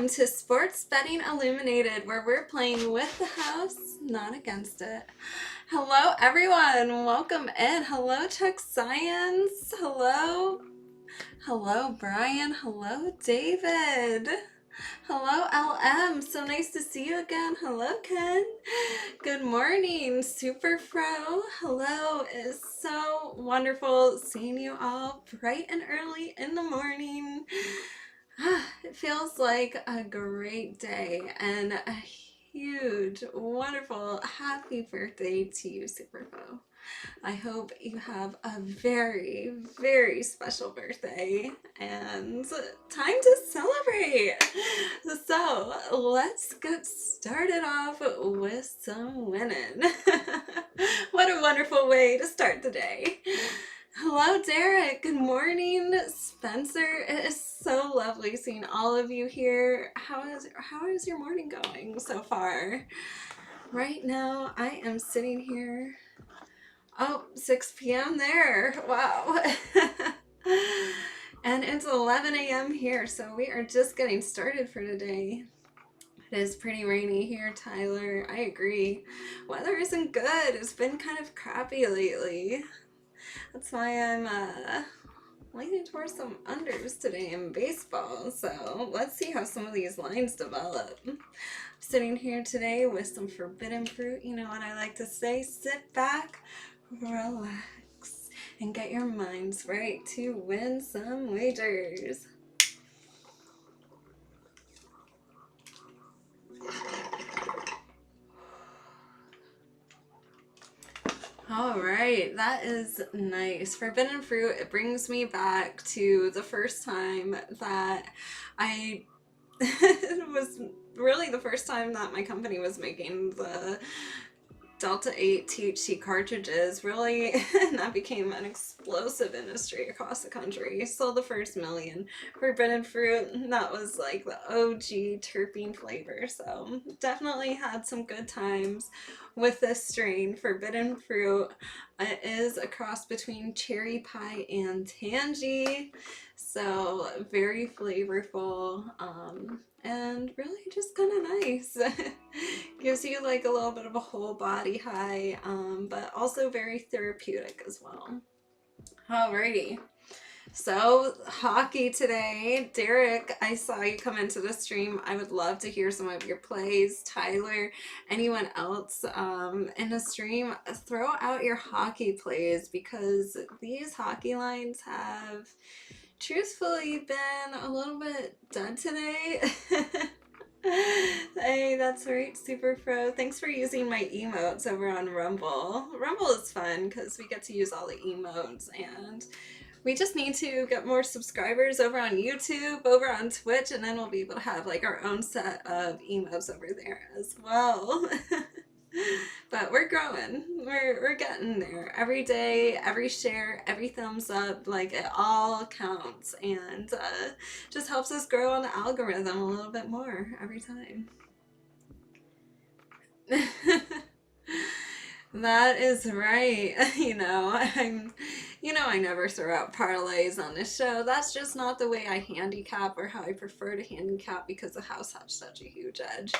welcome to Sports Betting Illuminated, where we're playing with the house, not against it. Hello, everyone. Welcome in. Hello, Chuck Science. Hello. Hello, Brian. Hello, David. Hello, LM. So nice to see you again. Hello, Ken. Good morning, Super Fro. Hello. It is so wonderful seeing you all bright and early in the morning. It feels like a great day and a huge, wonderful, happy birthday to you, Superfo. I hope you have a very, very special birthday and time to celebrate. So let's get started off with some winning. What a wonderful way to start the day. Hello, Derek. Good morning, Spencer. It is so lovely seeing all of you here. How is your morning going so far? Right now, I am sitting here. Oh, 6 p.m. there. Wow. And it's 11 a.m. here, so we are just getting started for today. It is pretty rainy here, Tyler. I agree. Weather isn't good. It's been kind of crappy lately. That's why I'm leaning towards some unders today in baseball. So let's see how some of these lines develop. I'm sitting here today with some forbidden fruit. You know what I like to say? Sit back, relax, and get your minds right to win some wagers. All right, that is nice. Forbidden fruit, it brings me back to the first time that it was really the first time that my company was making the Delta 8 THC cartridges. Really, that became an explosive industry across the country. Sold the first million forbidden fruit. That was like the OG terpene flavor. So definitely had some good times with this strain, forbidden fruit. It is a cross between cherry pie and tangy. So very flavorful. And really just kind of nice. Gives you like a little bit of a whole body high, but also very therapeutic as well. Alrighty. So hockey today. Derek, I saw you come into the stream. I would love to hear some of your plays. Tyler, anyone else in the stream, throw out your hockey plays, because these hockey lines have truthfully been a little bit dead today. Hey, that's right, Super Pro. Thanks for using my emotes over on Rumble. Rumble is fun because we get to use all the emotes, and we just need to get more subscribers over on YouTube, over on Twitch, and then we'll be able to have like our own set of emotes over there as well. But we're growing. We're getting there. Every day, every share, every thumbs up, like it all counts, and just helps us grow on the algorithm a little bit more every time. That is right. I never throw out parlays on this show. That's just not the way I handicap, or how I prefer to handicap, because the house has such a huge edge.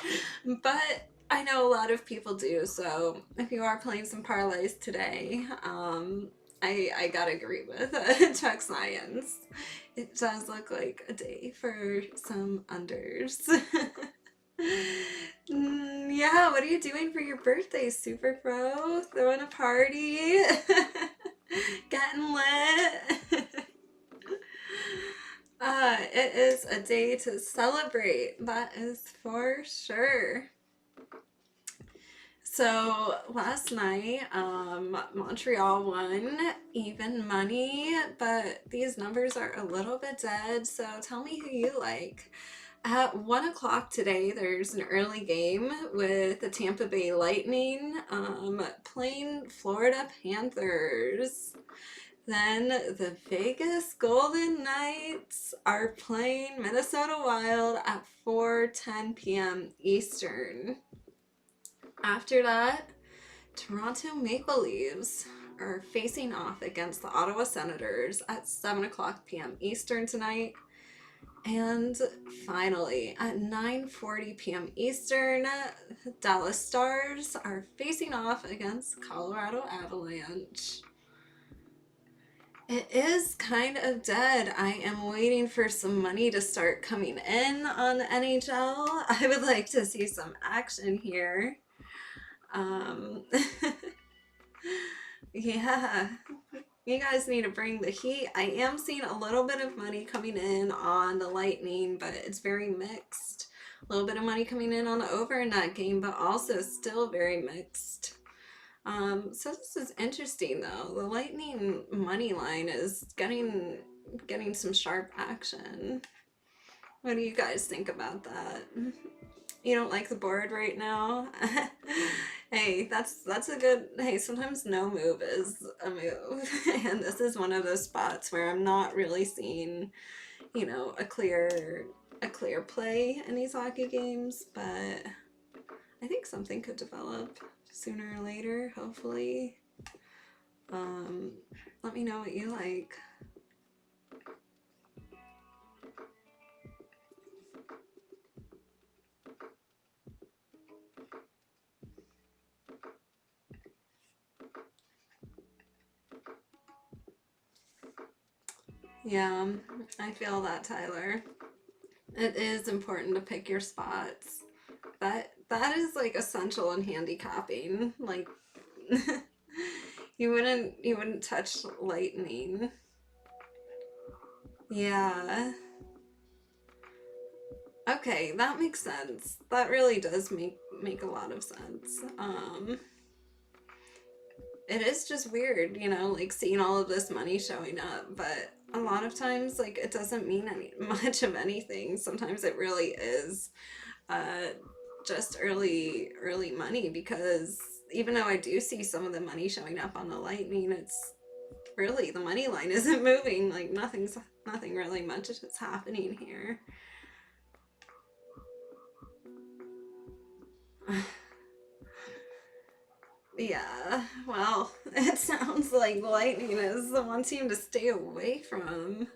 But I know a lot of people do, so if you are playing some parlays today, I gotta agree with Chuck Science. It does look like a day for some unders. Yeah, what are you doing for your birthday, Super Pro? Throwing a party? Getting lit? It is a day to celebrate, that is for sure. So last night, Montreal won even money, but these numbers are a little bit dead, so tell me who you like. At 1 o'clock today, there's an early game with the Tampa Bay Lightning playing Florida Panthers. Then the Vegas Golden Knights are playing Minnesota Wild at 4:10 p.m. Eastern. After that, Toronto Maple Leafs are facing off against the Ottawa Senators at 7 o'clock p.m. Eastern tonight. And finally, at 9:40 p.m. Eastern, Dallas Stars are facing off against Colorado Avalanche. It is kind of dead. I am waiting for some money to start coming in on the NHL. I would like to see some action here. Um, yeah, you guys need to bring the heat. I am seeing a little bit of money coming in on the Lightning, but it's very mixed. A little bit of money coming in on the over in that game, but also still very mixed. So this is interesting though. The Lightning money line is getting some sharp action. What do you guys think about that? You don't like the board right now? Hey, that's a good, hey, sometimes no move is a move. And this is one of those spots where I'm not really seeing, you know, a clear play in these hockey games, but I think something could develop sooner or later, hopefully. Let me know what you like. Yeah, I feel that, Tyler. It is important to pick your spots. That is like essential in handicapping. Like you wouldn't touch lightning. Yeah. Okay, that makes sense. That really does make a lot of sense. It is just weird, you know, like seeing all of this money showing up, but a lot of times like it doesn't mean much of anything. Sometimes it really is uh just early money, because even though I do see some of the money showing up on the Lightning, it's really the money line isn't moving. Like nothing really much is happening here. Yeah, well, it sounds like Lightning is the one team to stay away from.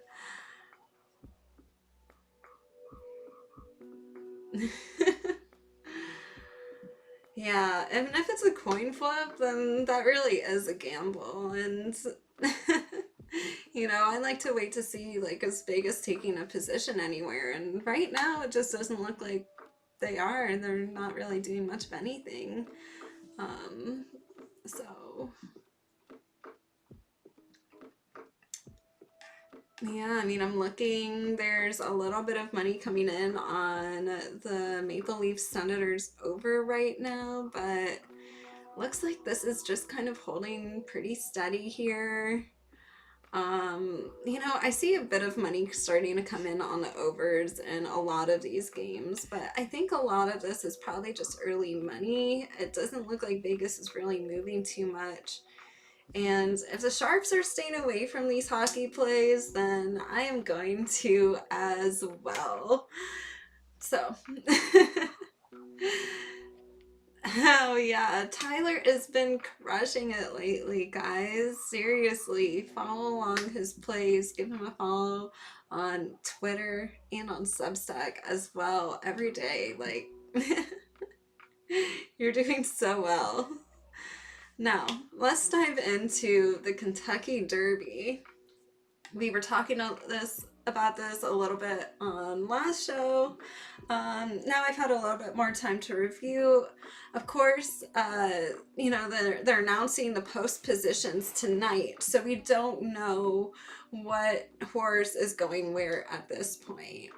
Yeah, and if it's a coin flip, then that really is a gamble. And, you know, I like to wait to see, like, is Vegas taking a position anywhere? And right now, it just doesn't look like they are. They're not really doing much of anything. Um, so, yeah, I mean, I'm looking, there's a little bit of money coming in on the Maple Leaf Senators over right now, but looks like this is just kind of holding pretty steady here. You know, I see a bit of money starting to come in on the overs in a lot of these games, but I think a lot of this is probably just early money. It doesn't look like Vegas is really moving too much. And if the Sharps are staying away from these hockey plays, then I am going to as well. So, oh yeah, Tyler has been crushing it lately, guys. Seriously, follow along his plays. Give him a follow on Twitter and on Substack as well every day. Like, you're doing so well. Now, let's dive into the Kentucky Derby. We were talking about this a little bit on last show. Now I've had a little bit more time to review. Of course, you know, they're announcing the post positions tonight, so we don't know what horse is going where at this point.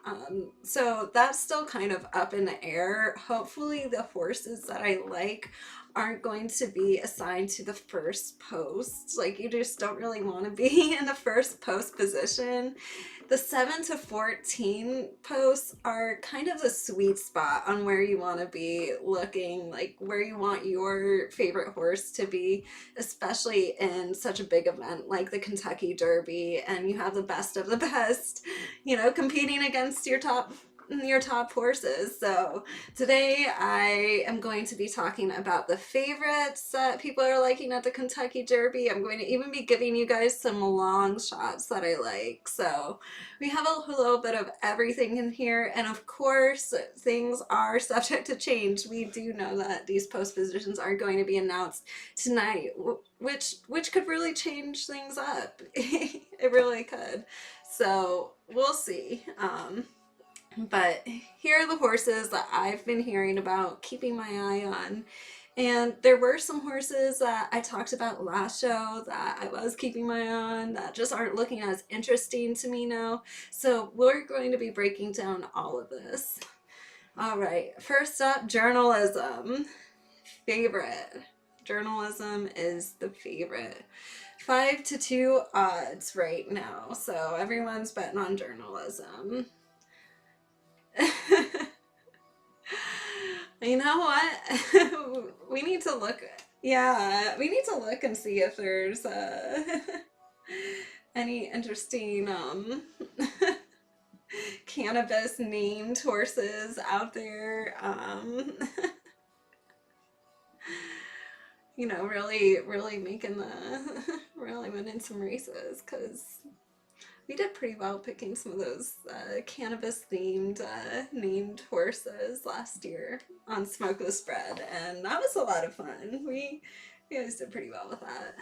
So that's still kind of up in the air. Hopefully the horses that I like aren't going to be assigned to the first post. Like, you just don't really want to be in the first post position. The 7 to 14 posts are kind of the sweet spot on where you want to be looking, like where you want your favorite horse to be, especially in such a big event like the Kentucky Derby, and you have the best of the best, you know, competing against your top your top horses. So today I am going to be talking about the favorites that people are liking at the Kentucky Derby. I'm going to even be giving you guys some long shots that I like. So we have a little bit of everything in here, and of course things are subject to change. We do know that these post positions are going to be announced tonight, which could really change things up. It really could. So we'll see. But here are the horses that I've been hearing about, keeping my eye on. And there were some horses that I talked about last show that I was keeping my eye on that just aren't looking as interesting to me now. So we're going to be breaking down all of this. All right, first up, journalism. Favorite. Journalism is the favorite. 5-2 odds right now. So everyone's betting on journalism. You know what? We need to look. Yeah, we need to look and see if there's any interesting cannabis named horses out there. You know, really making really winning some races, because we did pretty well picking some of those cannabis themed named horses last year on Smokeless Bread, and that was a lot of fun. We always did pretty well with that.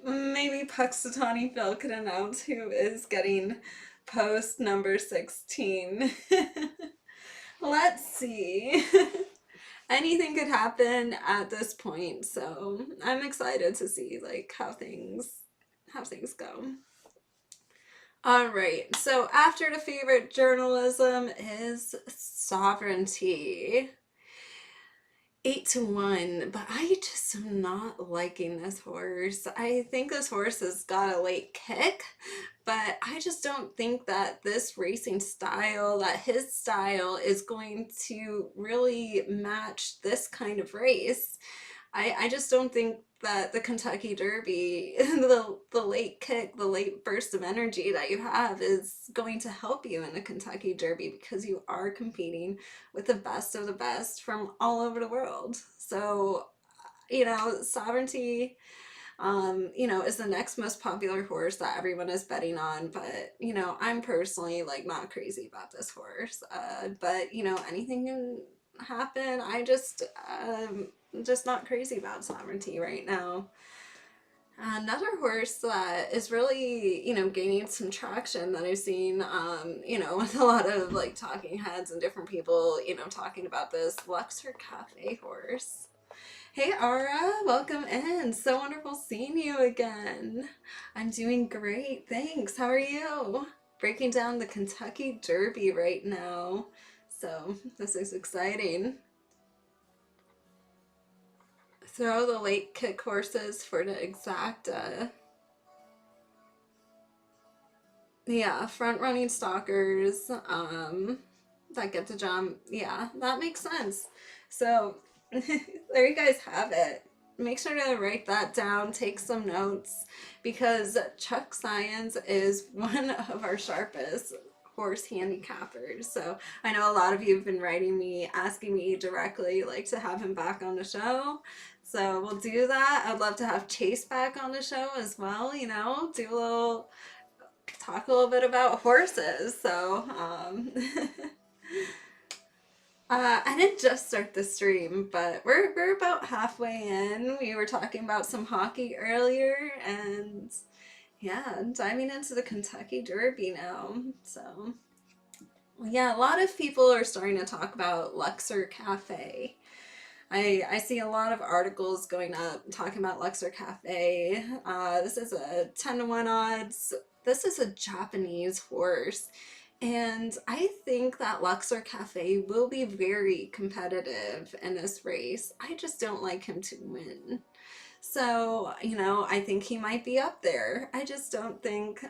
Maybe Puxatawny Phil could announce who is getting post number 16. Let's see. Anything could happen at this point, so I'm excited to see like how things go. All right, so after the favorite, journalism is sovereignty. 8-1, but I just am not liking this horse. I think this horse has got a late kick, but I just don't think that this racing style, that his style is going to really match this kind of race. I just don't think that the Kentucky Derby, the late kick, the late burst of energy that you have is going to help you in the Kentucky Derby, because you are competing with the best of the best from all over the world. So, you know, Sovereignty, you know, is the next most popular horse that everyone is betting on. But, you know, I'm personally like not crazy about this horse. But, you know, anything can happen. I just not crazy about Sovereignty right now. Another horse that is really, you know, gaining some traction that I've seen, you know, with a lot of like talking heads and different people, you know, talking about this Luxor Cafe horse. Hey Ara, welcome in. So wonderful seeing you again. I'm doing great, thanks. How are you? Breaking down the Kentucky Derby right now. So this is exciting. Throw the late kick horses for the exact, yeah, front running stalkers, that get to jump. Yeah, that makes sense. So there you guys have it. Make sure to write that down, take some notes, because Chuck Science is one of our sharpest horse handicappers. So I know a lot of you have been writing me, asking me directly, like, to have him back on the show. So we'll do that. I'd love to have Chase back on the show as well, you know, talk a little bit about horses. So, I didn't just start the stream, but we're about halfway in. We were talking about some hockey earlier, and yeah, diving into the Kentucky Derby now. So, yeah, a lot of people are starting to talk about Luxor Cafe. I see a lot of articles going up talking about Luxor Cafe. This is a 10-1 odds. This is a Japanese horse. And I think that Luxor Cafe will be very competitive in this race. I just don't like him to win. So, you know, I think he might be up there. I just don't think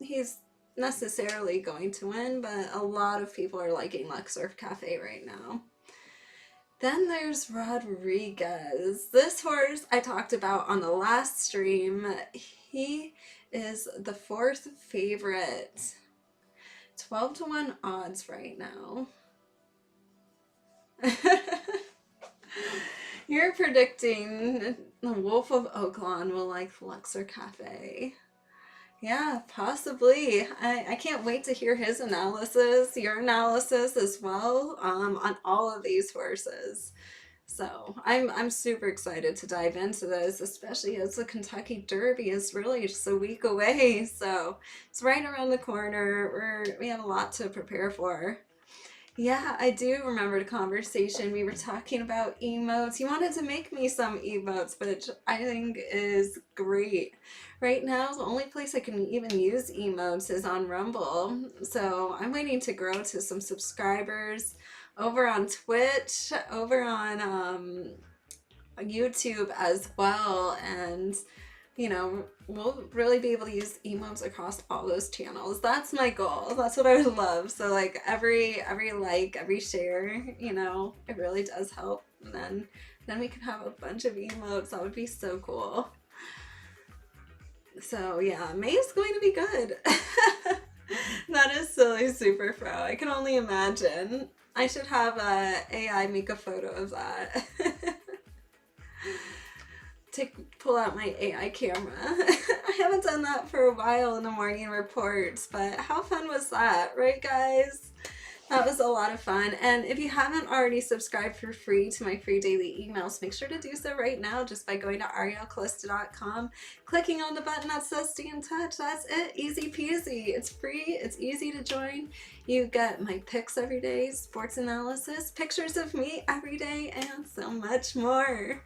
he's necessarily going to win, but a lot of people are liking Luxor Cafe right now. Then there's Rodriguez. This horse I talked about on the last stream. He is the 4th favorite. 12-1 odds right now. You're predicting the Wolf of Oaklawn will like Luxor Cafe. Yeah, possibly. I can't wait to hear his analysis, your analysis as well, on all of these horses. So I'm super excited to dive into this, especially as the Kentucky Derby is really just a week away. So it's right around the corner. We have a lot to prepare for. Yeah, I do remember the conversation. We were talking about emotes. You wanted to make me some emotes, which I think is great. Right now, the only place I can even use emotes is on Rumble. So I'm waiting to grow to some subscribers over on Twitch, over on YouTube as well. And we'll really be able to use emotes across all those channels. That's my goal. That's what I would love. So like every like, every share, it really does help. And then we could have a bunch of emotes. That would be so cool. So yeah, May is going to be good. That is silly super pro. I can only imagine. I should have AI make a photo of that. Pull out my AI camera. I haven't done that for a while in the morning reports, but how fun was that, right guys? That was a lot of fun. And if you haven't already subscribed for free to my free daily emails, make sure to do so right now just by going to arielcalista.com, clicking on the button that says stay in touch. That's it. Easy peasy. It's free. It's easy to join. You get my picks every day, sports analysis, pictures of me every day, and so much more.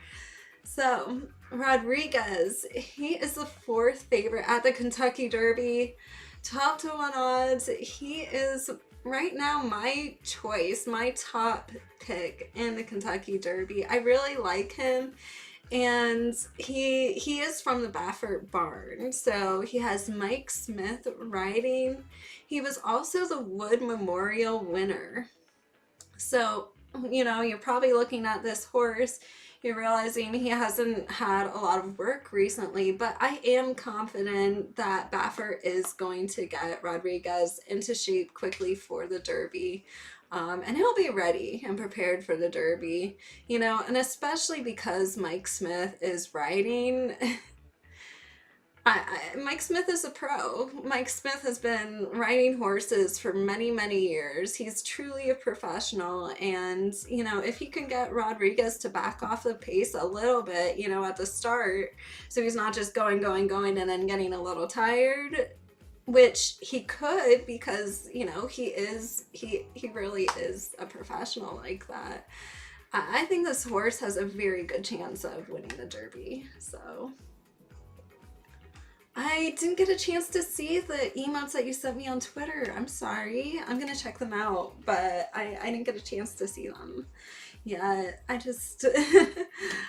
So Rodriguez, he is the 4th favorite at the Kentucky Derby, 12-1 odds. He is right now my choice, my top pick in the Kentucky Derby. I really like him, and he is from the Baffert barn, so he has Mike Smith riding. He was also the Wood Memorial winner. So you're probably looking at this horse, you're realizing he hasn't had a lot of work recently, but I am confident that Baffert is going to get Rodriguez into shape quickly for the Derby. And he'll be ready and prepared for the Derby, and especially because Mike Smith is riding. Mike Smith is a pro. Mike Smith has been riding horses for many, many years. He's truly a professional. And, if he can get Rodriguez to back off the pace a little bit, at the start, so he's not just going, and then getting a little tired, which he could because, he really is a professional like that. I think this horse has a very good chance of winning the Derby, so... I didn't get a chance to see the emotes that you sent me on Twitter. I'm sorry. I'm going to check them out, but I didn't get a chance to see them. Yeah, I just...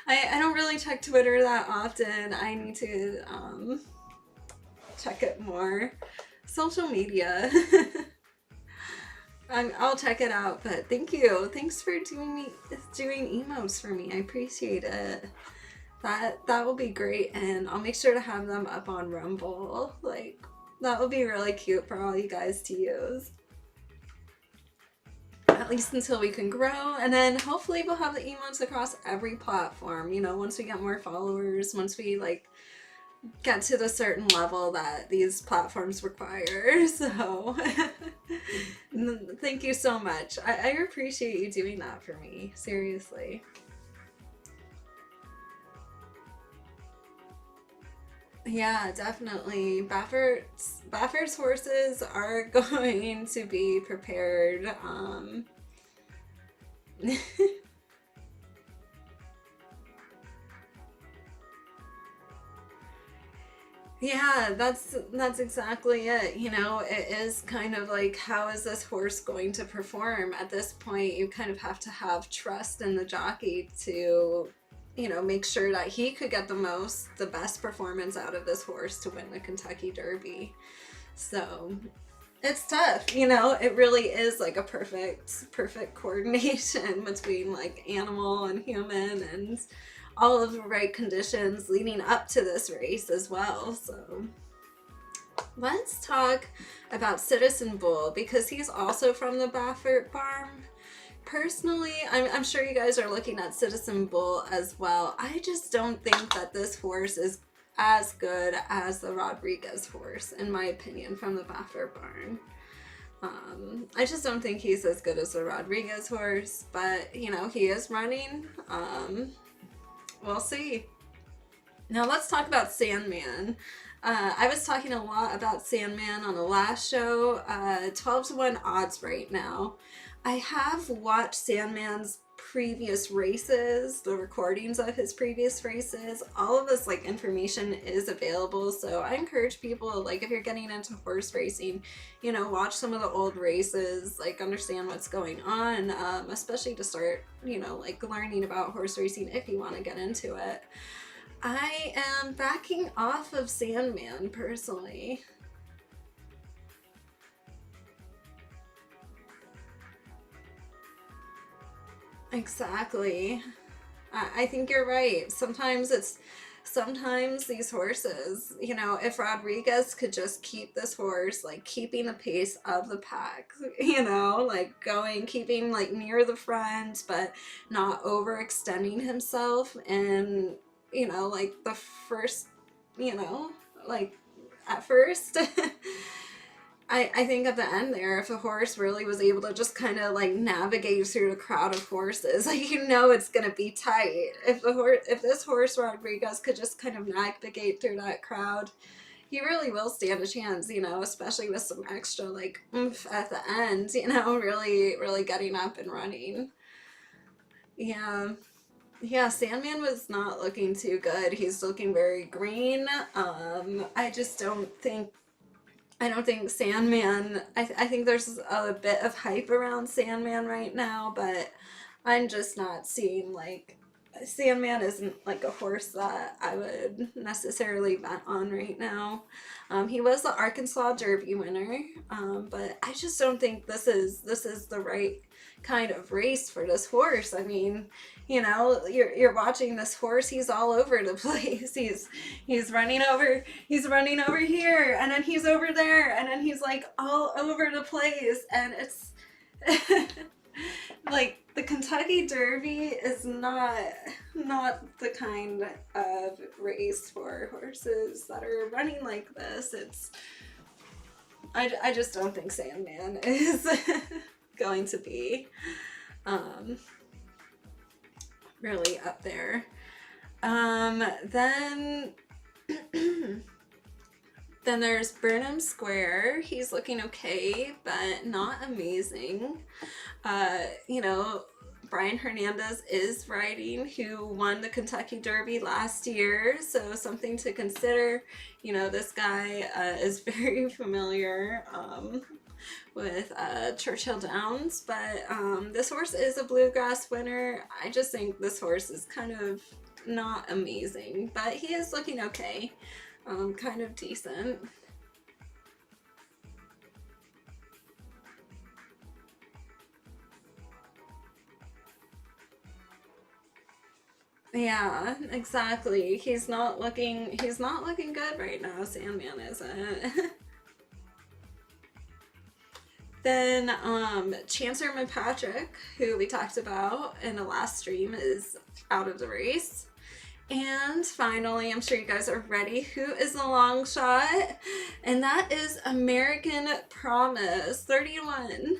I don't really check Twitter that often. I need to check it more. Social media. I'll check it out, but thank you. Thanks for doing emotes for me. I appreciate it. That will be great, and I'll make sure to have them up on Rumble. Like, that would be really cute for all you guys to use. At least until we can grow, and then hopefully we'll have the emotes across every platform, once we get more followers, once we, get to the certain level that these platforms require. So, thank you so much. I appreciate you doing that for me, seriously. Yeah, definitely. Baffert's horses are going to be prepared. Yeah, that's exactly it. It is kind of like, how is this horse going to perform? At this point, you kind of have to have trust in the jockey to make sure that he could get the best performance out of this horse to win the Kentucky Derby. So It's tough, you know, it really is like a perfect coordination between like animal and human and all of the right conditions leading up to this race as well. So let's talk about Citizen Bull because he's also from the Baffert Farm. Personally, I'm sure you guys are looking at Citizen Bull as well. I just don't think that this horse is as good as the Rodriguez horse, in my opinion, from the Baffert Barn. I just don't think he's as good as the Rodriguez horse, but, you know, he is running. We'll see. Now let's talk about Sandman. I was talking a lot about Sandman on the last show. 12-1 odds right now. I have watched Sandman's previous races, the recordings of his previous races. All of this like information is available, so I encourage people, like if you're getting into horse racing, you know, watch some of the old races, like understand what's going on, especially to start, you know, like learning about horse racing if you want to get into it. I am backing off of Sandman personally. Exactly. I think you're right. Sometimes these horses, you know, if Rodriguez could just keep this horse, like keeping the pace of the pack, you know, like keeping like near the front, but not overextending himself. And, you know, like the first, you know, like at first, I think at the end there, if a horse really was able to just kind of like navigate through a crowd of horses, like you know it's gonna be tight. If this horse Rodriguez could just kind of navigate through that crowd, he really will stand a chance, you know, especially with some extra like oomph at the end, you know, really getting up and running. Yeah. Yeah, Sandman was not looking too good. He's looking very green. I just I don't think Sandman, I think there's a bit of hype around Sandman right now, but I'm just not seeing like, Sandman isn't like a horse that I would necessarily bet on right now. He was the Arkansas Derby winner, but I just don't think this is the right kind of race for this horse. I mean, you know, you're watching this horse, he's all over the place. He's running over here, and then he's over there, and then he's like all over the place, and it's like the Kentucky Derby is not the kind of race for horses that are running like this. I just don't think Sandman is going to be really up there. Then then there's Burnham Square. He's looking okay, but not amazing. You know, Brian Hernandez is riding, who won the Kentucky Derby last year, so something to consider. You know, this guy is very familiar with Churchill Downs, but this horse is a bluegrass winner. I just think this horse is kind of not amazing, but he is looking okay, kind of decent. Yeah, exactly. He's not looking good right now, Sandman isn't. Then Chancer McPatrick, who we talked about in the last stream, is out of the race. And finally, I'm sure you guys are ready, who is the long shot? And that is American Promise, 31.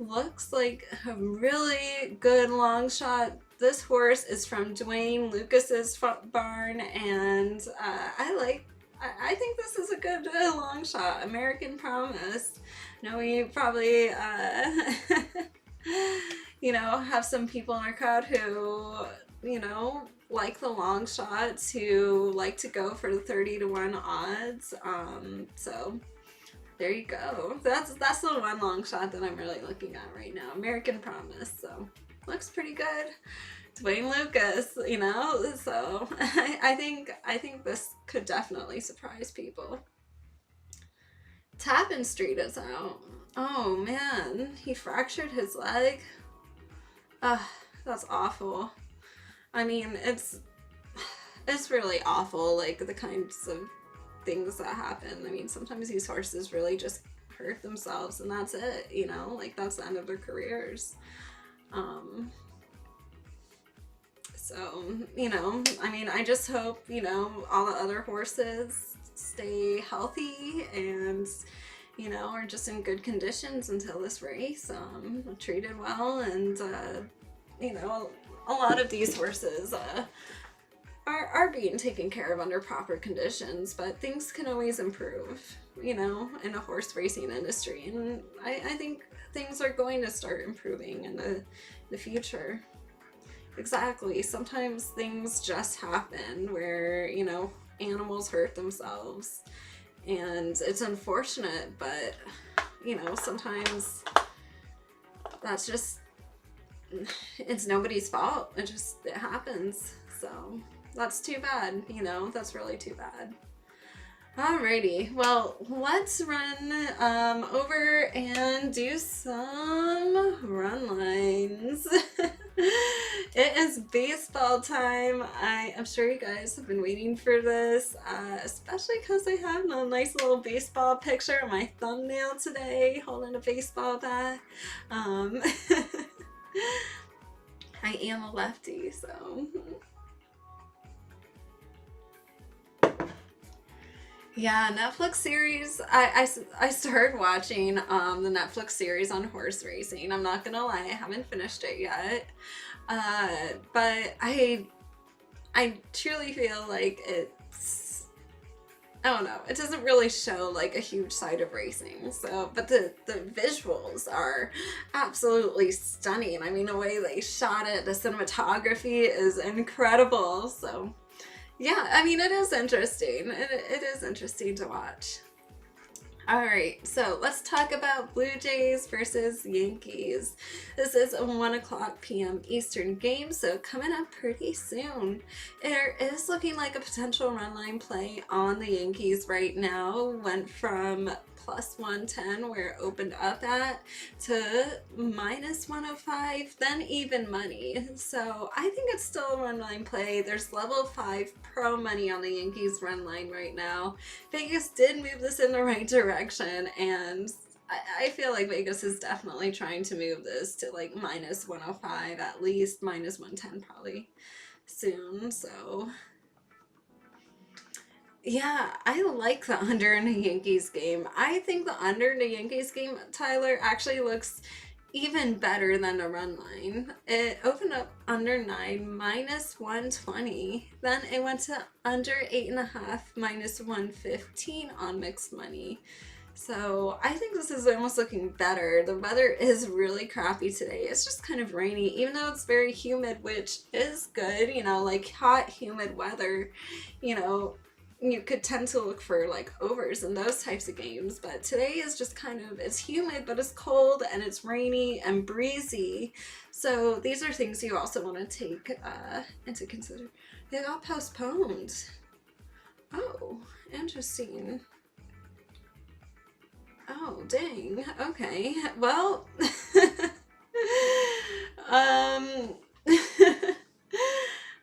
Looks like a really good long shot. This horse is from Dwayne Lucas's barn, and I think this is a good long shot. American Promise. No, we probably you know, have some people in our crowd who, you know, like the long shots, who like to go for the 30-1 odds. So there you go. That's the one long shot that I'm really looking at right now. American Promise. So looks pretty good. Dwayne Lucas, you know, so I think this could definitely surprise people. Tappan Street is out. Oh man, he fractured his leg. Ugh, that's awful. I mean, it's really awful, like the kinds of things that happen. I mean, sometimes these horses really just hurt themselves and that's it, you know, like that's the end of their careers. Um, so, you know, I mean, I just hope, you know, all the other horses stay healthy and, you know, are just in good conditions until this race, treated well, and, you know, a lot of these horses, are being taken care of under proper conditions, but things can always improve, you know, in a horse racing industry, and I think things are going to start improving in the future. Exactly. Sometimes things just happen where, you know, animals hurt themselves, and it's unfortunate, but, you know, sometimes that's just, it's nobody's fault. It happens. So that's too bad, you know, that's really too bad. Alrighty, well, let's run over and do some run lines. It is baseball time. I am sure you guys have been waiting for this, especially because I have a nice little baseball picture of my thumbnail today, holding a baseball bat. I am a lefty, so... Yeah, Netflix series. I started watching the Netflix series on horse racing. I'm not gonna lie, I haven't finished it yet. But I truly feel like I don't know, it doesn't really show like a huge side of racing. So, but the visuals are absolutely stunning. I mean, the way they shot it, the cinematography is incredible. So yeah, I mean, it is interesting. It is interesting to watch. All right, so let's talk about Blue Jays versus Yankees. This is a 1 o'clock p.m. Eastern game, so coming up pretty soon. There is looking like a potential run line play on the Yankees right now. Went from plus 110 where it opened up at to minus 105, then even money. So I think it's still a run line play. There's level 5 pro money on the Yankees run line right now. Vegas did move this in the right direction, and I feel like Vegas is definitely trying to move this to like minus 105, at least minus 110 probably soon. So yeah, I like the under in a Yankees game. I think the under in a Yankees game, Tyler, actually looks even better than the run line. It opened up under 9, minus 120. Then it went to under 8.5, minus 115 on mixed money. So I think this is almost looking better. The weather is really crappy today. It's just kind of rainy, even though it's very humid, which is good, you know, like hot, humid weather, you know, you could tend to look for like overs in those types of games, but today is just kind of, it's humid, but it's cold and it's rainy and breezy. So these are things you also want to take into consideration. They got postponed. Oh, interesting. Oh, dang. Okay. Well, um,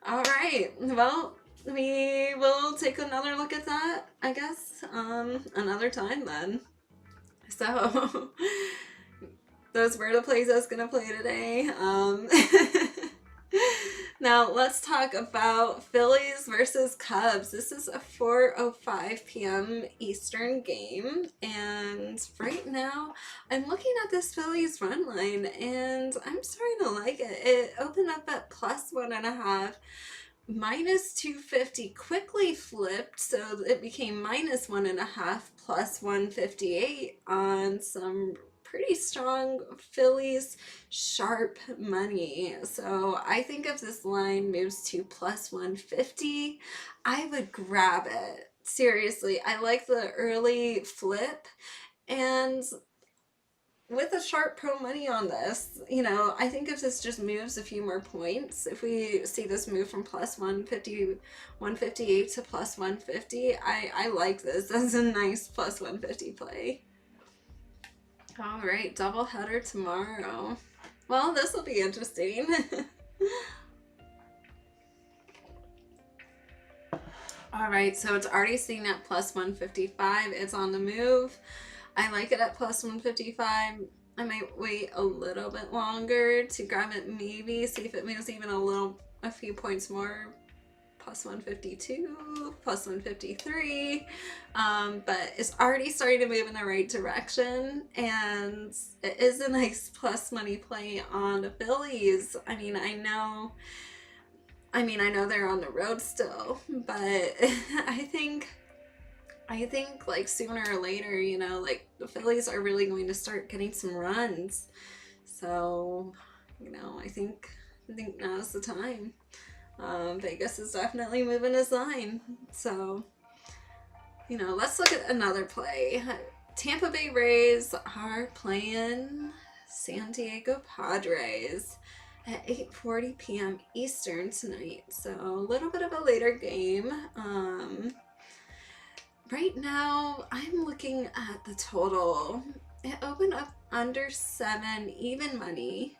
all right. Well, we will take another look at that, I guess, another time then. So, those were the plays I was gonna play today. Now let's talk about Phillies versus Cubs. This is a 4:05 p.m. Eastern game, and right now I'm looking at this Phillies run line, and I'm starting to like it. It opened up at plus 1.5. Minus 250 quickly flipped, so it became minus 1.5 plus 158 on some pretty strong Phillies sharp money. So I think if this line moves to plus 150, I would grab it. Seriously, I like the early flip, and with a sharp pro money on this, you know, I think if this just moves a few more points, if we see this move from plus 150, 158 to plus 150, I like this. That's a nice plus 150 play. All right, double header tomorrow. Well, this will be interesting. All right, so it's already sitting at plus 155. It's on the move. I like it at plus 155. I might wait a little bit longer to grab it, maybe see if it moves even a few points more. Plus 152, plus 153. But it's already starting to move in the right direction, and it is a nice plus money play on the Phillies. I mean, I know they're on the road still, but I think like sooner or later, you know, like the Phillies are really going to start getting some runs. So, you know, I think now's the time. Vegas is definitely moving his line. So, you know, let's look at another play. Tampa Bay Rays are playing San Diego Padres at 8:40 p.m. Eastern tonight. So a little bit of a later game. Right now, I'm looking at the total. It opened up under 7 even money.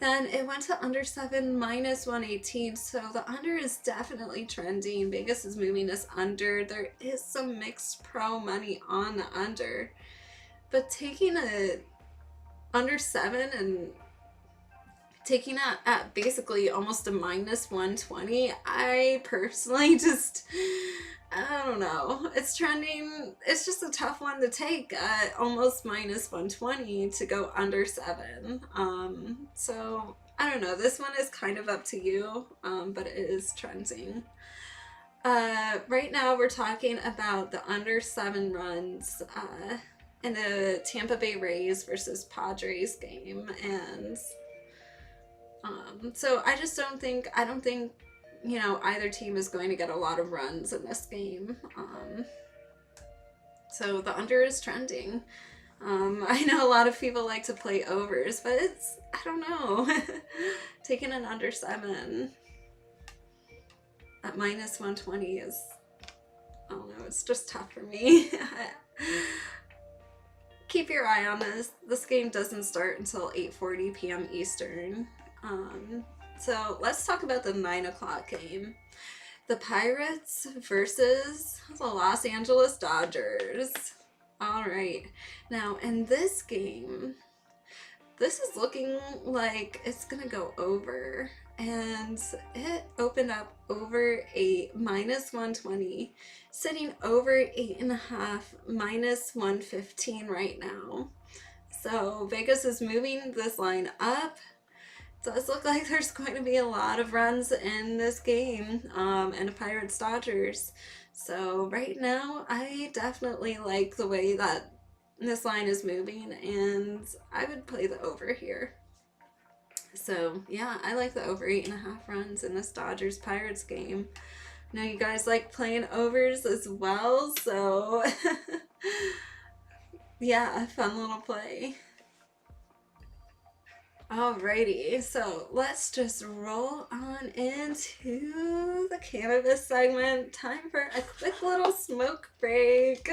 Then it went to under 7 minus 118. So the under is definitely trending. Vegas is moving this under. There is some mixed pro money on the under. But taking a under 7 and taking it at basically almost a minus 120, I personally just, I don't know. It's trending. It's just a tough one to take at almost minus 120 to go under 7. So I don't know. This one is kind of up to you, but it is trending. Right now we're talking about the under 7 runs in the Tampa Bay Rays versus Padres game, and so I don't think, you know, either team is going to get a lot of runs in this game. So the under is trending. I know a lot of people like to play overs, but it's, I don't know, taking an under 7 at minus 120 is, I don't know, it's just tough for me. Keep your eye on this. This game doesn't start until 8:40 p.m. Eastern. So let's talk about the 9 o'clock game. The Pirates versus the Los Angeles Dodgers. All right. Now, in this game, this is looking like it's going to go over. And it opened up over a minus 120, sitting over 8.5, minus 115 right now. So Vegas is moving this line up. Does look like there's going to be a lot of runs in this game, and the Pirates Dodgers. So right now, I definitely like the way that this line is moving, and I would play the over here. So yeah, I like the over 8.5 runs in this Dodgers Pirates game. I know you guys like playing overs as well, so yeah, a fun little play. Alrighty, so let's just roll on into the cannabis segment. Time for a quick little smoke break.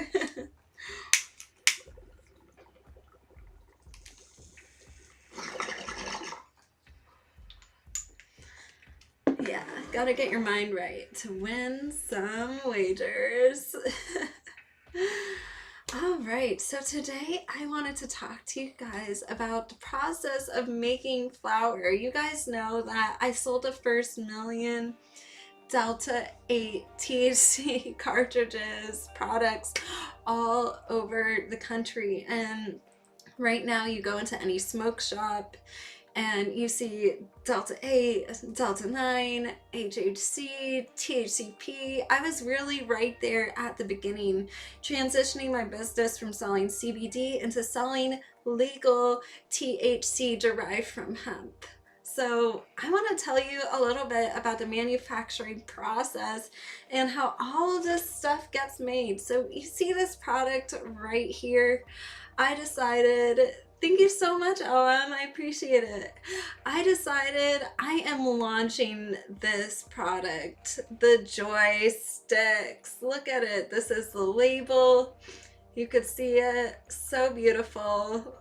Yeah, gotta get your mind right to win some wagers. All right, so today I wanted to talk to you guys about the process of making flower. You guys know that I sold the first 1,000,000 Delta 8 THC cartridges, products all over the country. And right now you go into any smoke shop and you see Delta 8, Delta 9, HHC, THCP. I was really right there at the beginning, transitioning my business from selling CBD into selling legal THC derived from hemp. So I want to tell you a little bit about the manufacturing process and how all of this stuff gets made. So you see this product right here. I decided, thank you so much, OM, I appreciate it. I decided I am launching this product, the Joy Sticks. Look at it. This is the label. You could see it. So beautiful.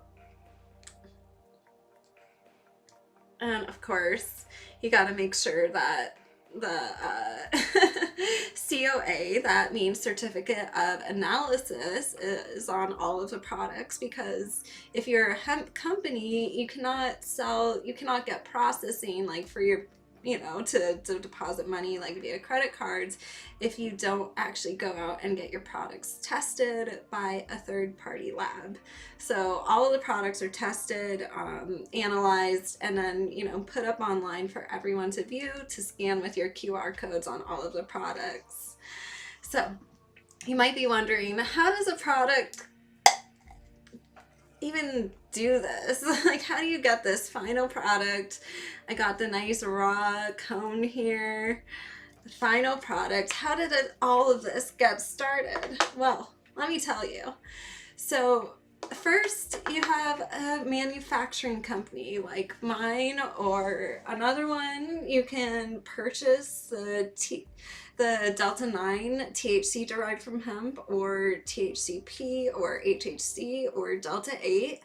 And of course, you got to make sure that the COA, that means Certificate of Analysis, is on all of the products, because if you're a hemp company, you cannot get processing like for your, to deposit money like via credit cards if you don't actually go out and get your products tested by a third-party lab. So all of the products are tested, analyzed, and then put up online for everyone to view, to scan with your QR codes on all of the products. So you might be wondering, how does a product even do this? Like, how do you get this final product? I got the nice raw cone here. The final product. How did all of this get started? Well, let me tell you. So first, you have a manufacturing company like mine or another one. You can purchase the Delta 9 THC derived from hemp, or THCP, or HHC, or Delta 8.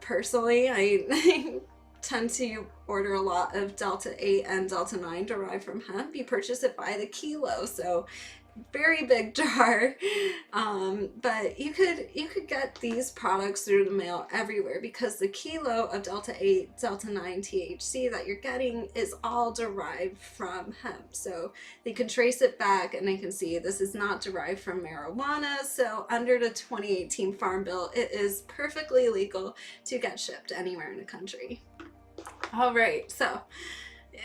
Personally, I tend to order a lot of Delta 8 and Delta 9 derived from hemp. You purchase it by the kilo, so very big jar. But you could get these products through the mail everywhere, because the kilo of Delta 8, Delta 9 THC that you're getting is all derived from hemp. So they can trace it back, and they can see this is not derived from marijuana. So under the 2018 Farm Bill, it is perfectly legal to get shipped anywhere in the country. All right, so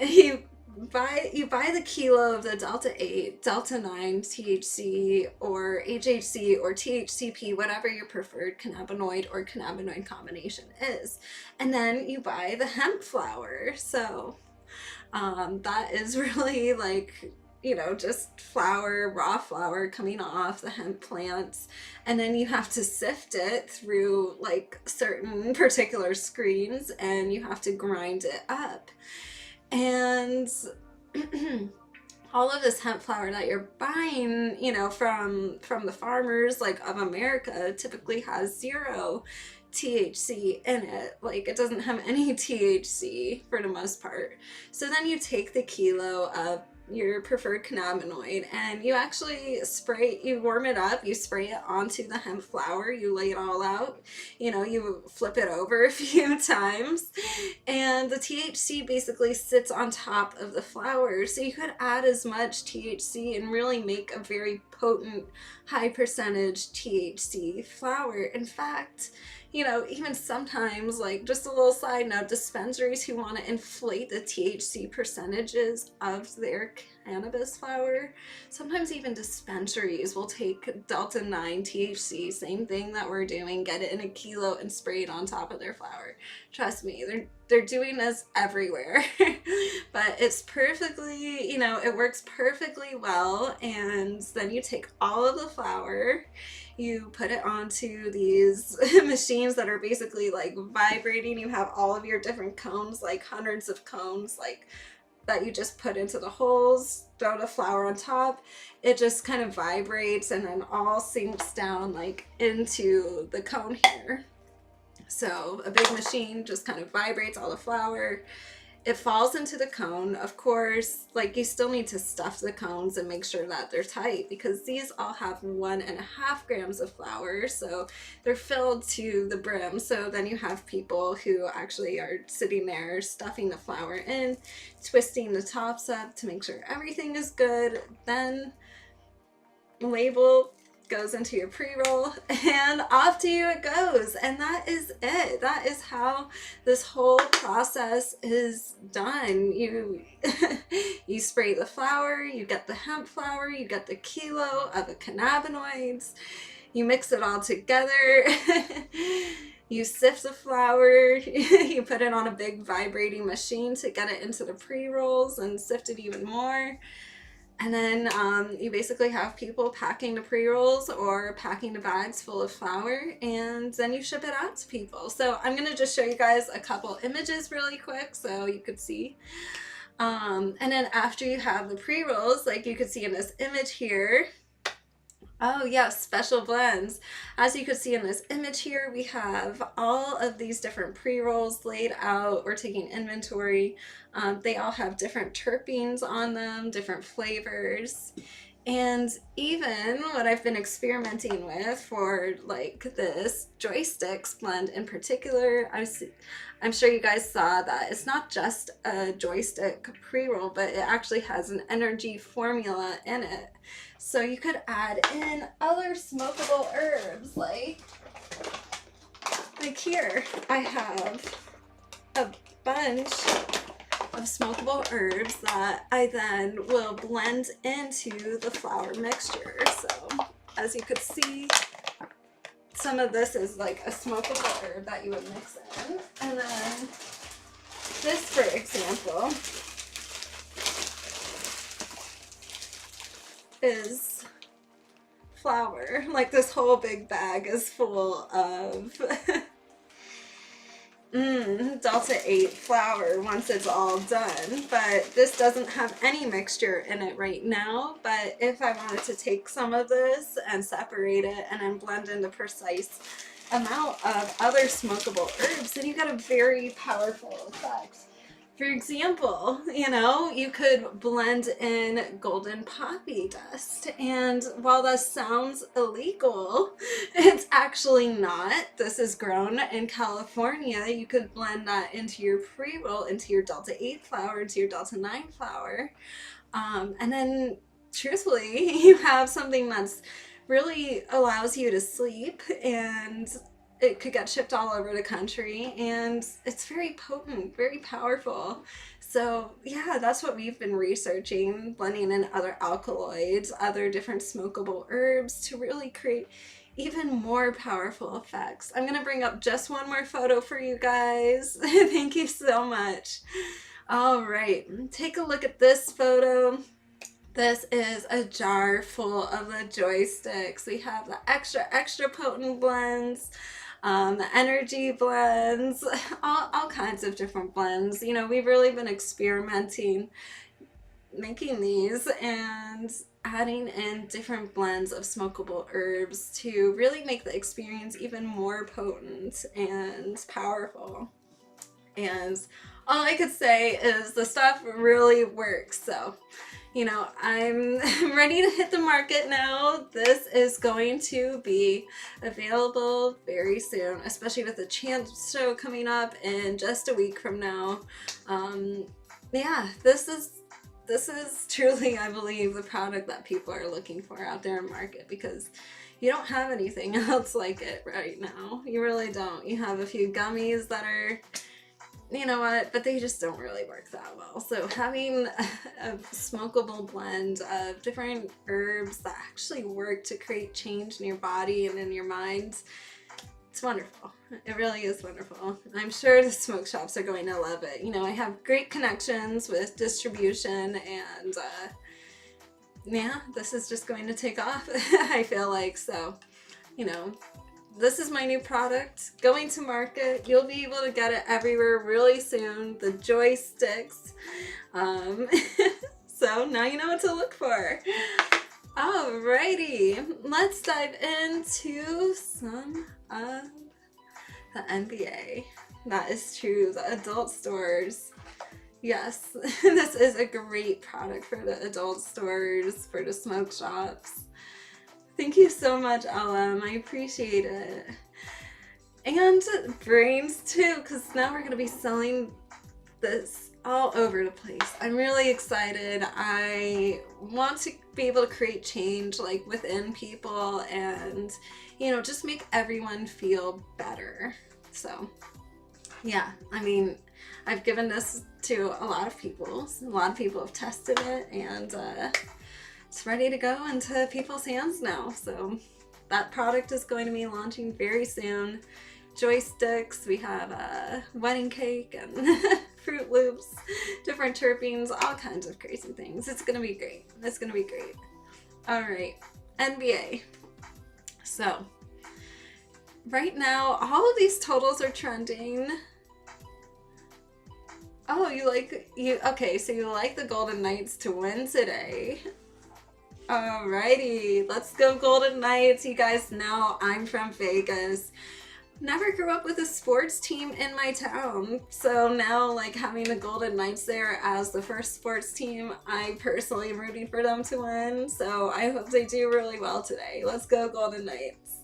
you buy the kilo of the Delta 8, Delta 9 THC, or HHC, or THCP, whatever your preferred cannabinoid or cannabinoid combination is. And then you buy the hemp flower. So that is really like, just flower, raw flower coming off the hemp plants. And then you have to sift it through like certain particular screens, and you have to grind it up. And all of this hemp flower that you're buying, from the farmers like of America, typically has 0 THC in it. Like, it doesn't have any THC for the most part. So then you take the kilo of your preferred cannabinoid, and you actually you warm it up, you spray it onto the hemp flower, you lay it all out, you flip it over a few times, and the THC basically sits on top of the flower. So you could add as much THC and really make a very potent, high percentage THC flower. In fact, even sometimes, like, just a little side note, dispensaries who want to inflate the THC percentages of their cannabis flower, sometimes even dispensaries will take Delta 9 THC, same thing that we're doing, get it in a kilo and spray it on top of their flower. Trust me, they're doing this everywhere. But it's perfectly, it works perfectly well. And then you take all of the flower, you put it onto these machines that are basically like vibrating. You have all of your different cones, like hundreds of cones, like that you just put into the holes, throw the flower on top. It just kind of vibrates and then all sinks down like into the cone here. So a big machine just kind of vibrates all the flower. It falls into the cone. Of course, like, you still need to stuff the cones and make sure that they're tight, because these all have 1.5 grams of flour, so they're filled to the brim. So then you have people who actually are sitting there stuffing the flour in, twisting the tops up to make sure everything is good. Then label goes into your pre-roll, and off to you it goes. And that is it. That is how this whole process is done. You you spray the flower, you get the hemp flower, you get the kilo of the cannabinoids, you mix it all together. You sift the flour, you put it on a big vibrating machine to get it into the pre-rolls and sift it even more. And then you basically have people packing the pre-rolls or packing the bags full of flour, and then you ship it out to people. So I'm going to just show you guys a couple images really quick so you could see. And then after you have the pre-rolls, like you could see in this image here, oh yes, special blends. As you can see in this image here, we have all of these different pre-rolls laid out. We're taking inventory. They all have different terpenes on them, different flavors. And even what I've been experimenting with for like this joysticks blend in particular, I'm sure you guys saw that it's not just a joystick pre-roll, but it actually has an energy formula in it. So you could add in other smokable herbs, like here I have a bunch of smokable herbs that I then will blend into the flour mixture. So as you could see, some of this is like a smokable herb that you would mix in. And then this, for example, is flour. Like this whole big bag is full of Delta 8 flour once it's all done, but this doesn't have any mixture in it right now. But if I wanted to take some of this and separate it and then blend in the precise amount of other smokable herbs, then you get a very powerful effect. For example, you know, you could blend in golden poppy dust, and while that sounds illegal, it's actually not. This is grown in California. You could blend that into your pre-roll, into your Delta 8 flour, into your Delta 9 flour, and then truthfully, you have something that's really allows you to sleep, and it could get shipped all over the country, and it's very potent, very powerful. So yeah, that's what we've been researching, blending in other alkaloids, other different smokable herbs to really create even more powerful effects. I'm gonna bring up just one more photo for you guys. Thank you so much. All right, take a look at this photo. This is a jar full of the joysticks. We have the extra potent blends, the energy blends, all kinds of different blends. You know, we've really been experimenting making these and adding in different blends of smokable herbs to really make the experience even more potent and powerful. And all I could say is the stuff really works. So, you know, I'm ready to hit the market now. This is going to be available very soon, especially with the Chance show coming up in just a week from now. Yeah, this is truly, I believe, the product that people are looking for out there in market, because you don't have anything else like it right now. You really don't. You have a few gummies that are, you know what, but they just don't really work that well. So having a smokable blend of different herbs that actually work to create change in your body and in your mind, it's wonderful. It really is wonderful. I'm sure the smoke shops are going to love it. You know, I have great connections with distribution, and yeah, this is just going to take off, I feel like. So, you know, this is my new product going to market. You'll be able to get it everywhere really soon. The joysticks. So now you know what to look for. Alrighty, let's dive into some of the NBA. That is true, the adult stores. Yes, this is a great product for the adult stores, for the smoke shops. Thank you so much, LM. I appreciate it. And brains too, because now we're going to be selling this all over the place. I'm really excited. I want to be able to create change like within people and, you know, just make everyone feel better. So yeah, I mean, I've given this to a lot of people. A lot of people have tested it, and it's ready to go into people's hands now. So that product is going to be launching very soon. joysticks, we have wedding cake and Fruit Loops, different toppings, all kinds of crazy things. It's gonna be great. It's gonna be great. All right, NBA. So right now, all of these totals are trending. Oh, okay, so you like the Golden Knights to win today. Alrighty, let's go Golden Knights. You guys know I'm from Vegas. Never grew up with a sports team in my town, so now like having the Golden Knights there as the first sports team, I personally am rooting for them to win, so I hope they do really well today. Let's go Golden Knights.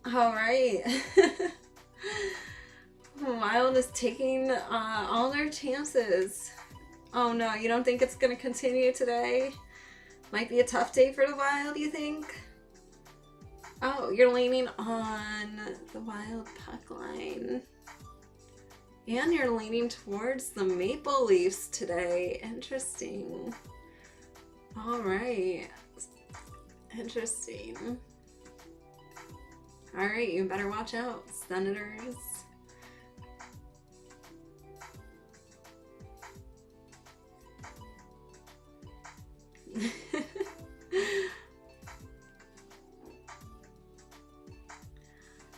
Alright. Wild is taking all their chances. Oh no, you don't think it's going to continue today? Might be a tough day for the Wild, you think? Oh, you're leaning on the Wild puck line. And you're leaning towards the Maple Leafs today. Interesting. Alright. Interesting. Alright, you better watch out, Senators.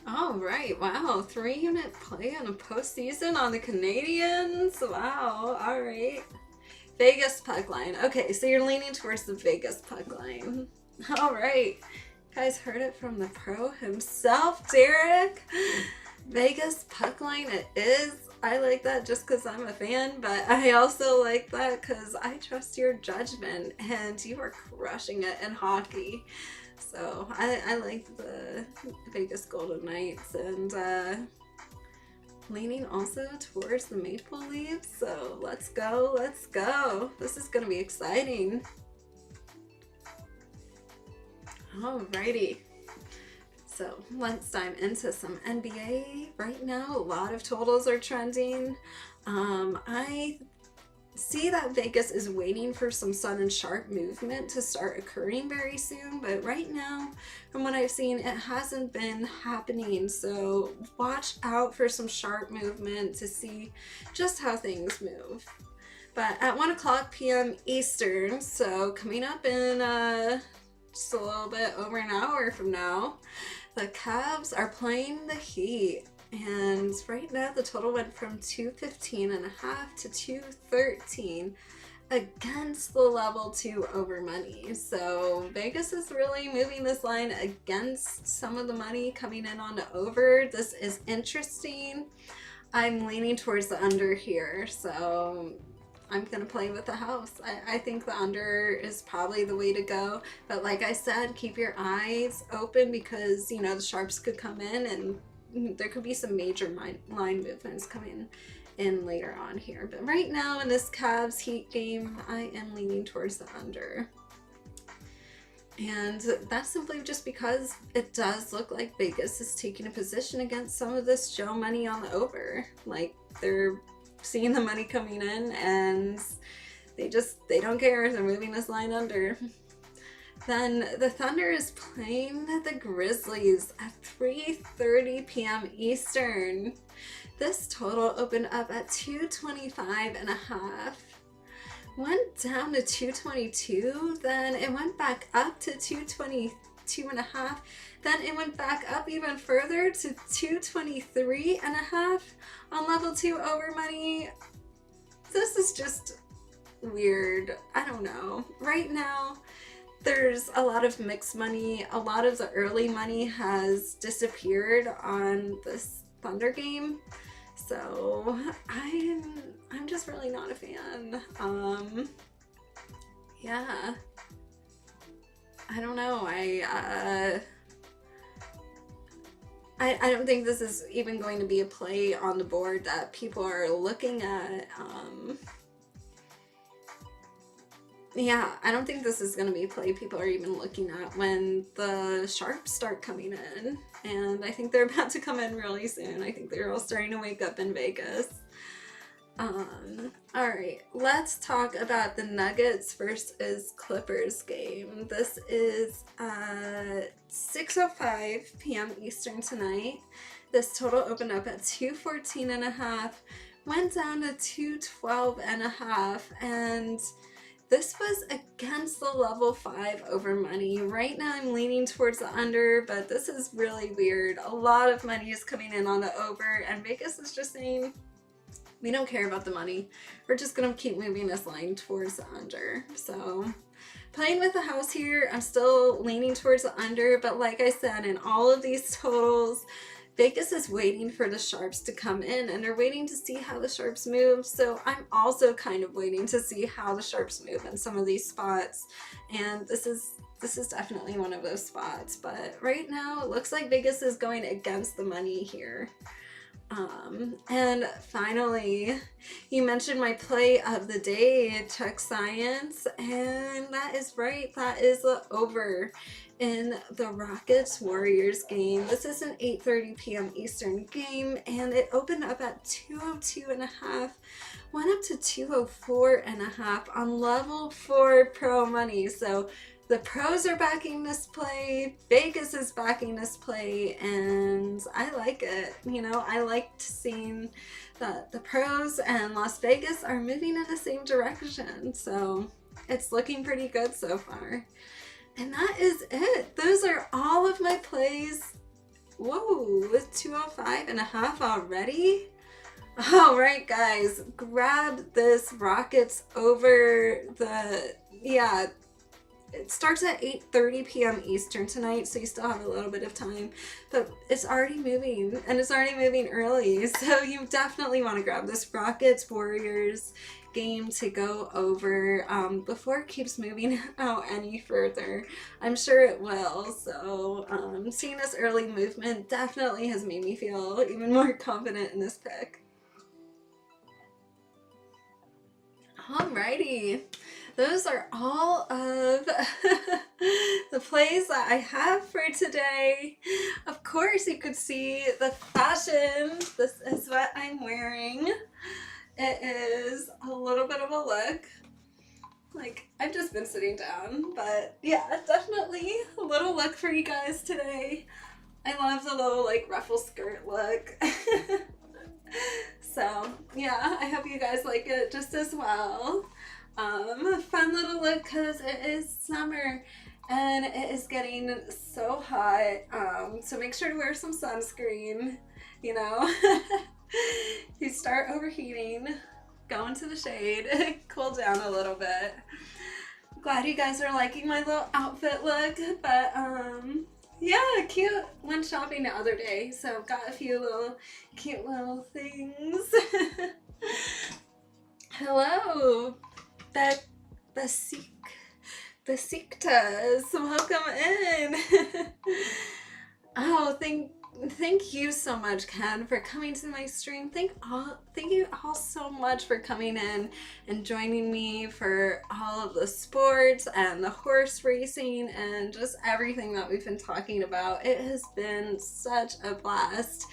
All right, wow, 3-unit play on a postseason on the Canadians. Wow, all right. Vegas puck line. Okay, so you're leaning towards the Vegas puck line. All right, guys heard it from the pro himself, Derek. Vegas puck line it is. I like that just because I'm a fan, but I also like that because I trust your judgment and you are crushing it in hockey. So I like the Vegas Golden Knights and leaning also towards the Maple Leafs. So let's go, let's go. This is going to be exciting. Alrighty. So let's dive into some NBA right now. A lot of totals are trending. I see that Vegas is waiting for some sudden sharp movement to start occurring very soon, but right now, from what I've seen, it hasn't been happening. So watch out for some sharp movement to see just how things move. But at 1:00 p.m. Eastern, so coming up in just a little bit over an hour from now, the Cavs are playing the Heat, and right now the total went from 215.5 to 213 against the level 2 over money. So Vegas is really moving this line against some of the money coming in on the over. This is interesting. I'm leaning towards the under here, so I'm going to play with the house. I think the under is probably the way to go. But like I said, keep your eyes open because, you know, the sharps could come in and there could be some major line movements coming in later on here. But right now in this Cavs Heat game, I am leaning towards the under. And that's simply just because it does look like Vegas is taking a position against some of this Joe money on the over. Like they're seeing the money coming in and they don't care. They're moving this line under. Then the Thunder is playing the Grizzlies at 3:30 p.m. Eastern. This total opened up at 225.5. Went down to 222, then it went back up to 222.5. Then it went back up even further to 223.5 on level 2 over money. This is just weird. I don't know. Right now, there's a lot of mixed money. A lot of the early money has disappeared on this Thunder game. So I'm just really not a fan. Yeah. I don't know. I don't think this is even going to be a play on the board that people are looking at. Yeah, I don't think this is going to be a play people are even looking at when the sharps start coming in. And I think they're about to come in really soon. I think they're all starting to wake up in Vegas. All right, let's talk about the Nuggets versus Clippers game. This is 6:05 p.m. Eastern tonight. This total opened up at 214.5, went down to 212.5, and this was against the level 5 over money. Right now I'm leaning towards the under, but this is really weird. A lot of money is coming in on the over, and Vegas is just saying, we don't care about the money. We're just gonna keep moving this line towards the under. So playing with the house here, I'm still leaning towards the under, but like I said, in all of these totals, Vegas is waiting for the sharps to come in, and they're waiting to see how the sharps move. So I'm also kind of waiting to see how the sharps move in some of these spots. And this is definitely one of those spots. But right now, it looks like Vegas is going against the money here. And finally, you mentioned my play of the day, Tech Science, and that is right, that is the over in the Rockets Warriors game. This is an 8:30 p.m. Eastern game, and it opened up at 202.5, went up to 204.5 on level 4 pro money. So the pros are backing this play, Vegas is backing this play, and I like it. You know, I liked seeing that the pros and Las Vegas are moving in the same direction. So it's looking pretty good so far. And that is it. Those are all of my plays. Whoa, with 205.5 already? All right, guys, grab this Rockets over the, it starts at 8:30 p.m. Eastern tonight, so you still have a little bit of time, but it's already moving, and it's already moving early, so you definitely want to grab this Rockets Warriors game to go over before it keeps moving out any further. I'm sure it will, so seeing this early movement definitely has made me feel even more confident in this pick. Alrighty, those are all of the plays that I have for today. Of course, you could see the fashion. This is what I'm wearing. It is a little bit of a look. Like, I've just been sitting down, but yeah, definitely a little look for you guys today. I love the little like ruffle skirt look. So yeah, I hope you guys like it just as well. A fun little look because it is summer and it is getting so hot. So make sure to wear some sunscreen, you know. If you start overheating, go into the shade, cool down a little bit. Glad you guys are liking my little outfit look, but yeah, cute. Went shopping the other day, so got a few little cute little things. Hello, Besiktas, welcome in. Oh, thank you so much, Ken, for coming to my stream. Thank you all so much for coming in and joining me for all of the sports and the horse racing and just everything that we've been talking about. It has been such a blast.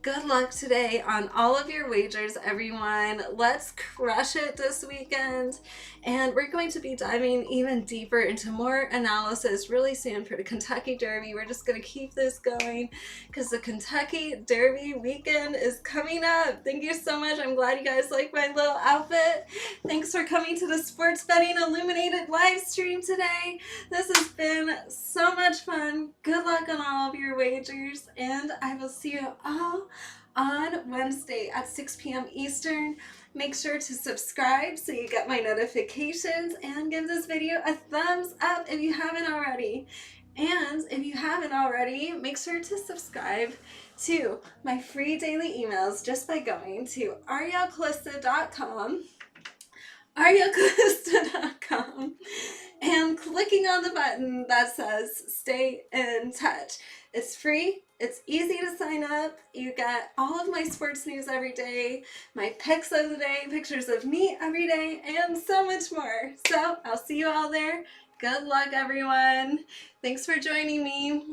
Good luck today on all of your wagers, everyone. Let's crush it this weekend. And we're going to be diving even deeper into more analysis really soon for the Kentucky Derby. We're just going to keep this going because the Kentucky Derby weekend is coming up. Thank you so much. I'm glad you guys like my little outfit. Thanks for coming to the Sports Betting Illuminated live stream today. This has been so much fun. Good luck on all of your wagers, and I will see you all on Wednesday at 6 p.m. Eastern. Make sure to subscribe so you get my notifications, and give this video a thumbs up if you haven't already. And if you haven't already, make sure to subscribe to my free daily emails just by going to arielcalista.com and clicking on the button that says stay in touch. It's free. It's easy to sign up. You get all of my sports news every day, my picks of the day, pictures of me every day, and so much more. So I'll see you all there. Good luck, everyone. Thanks for joining me.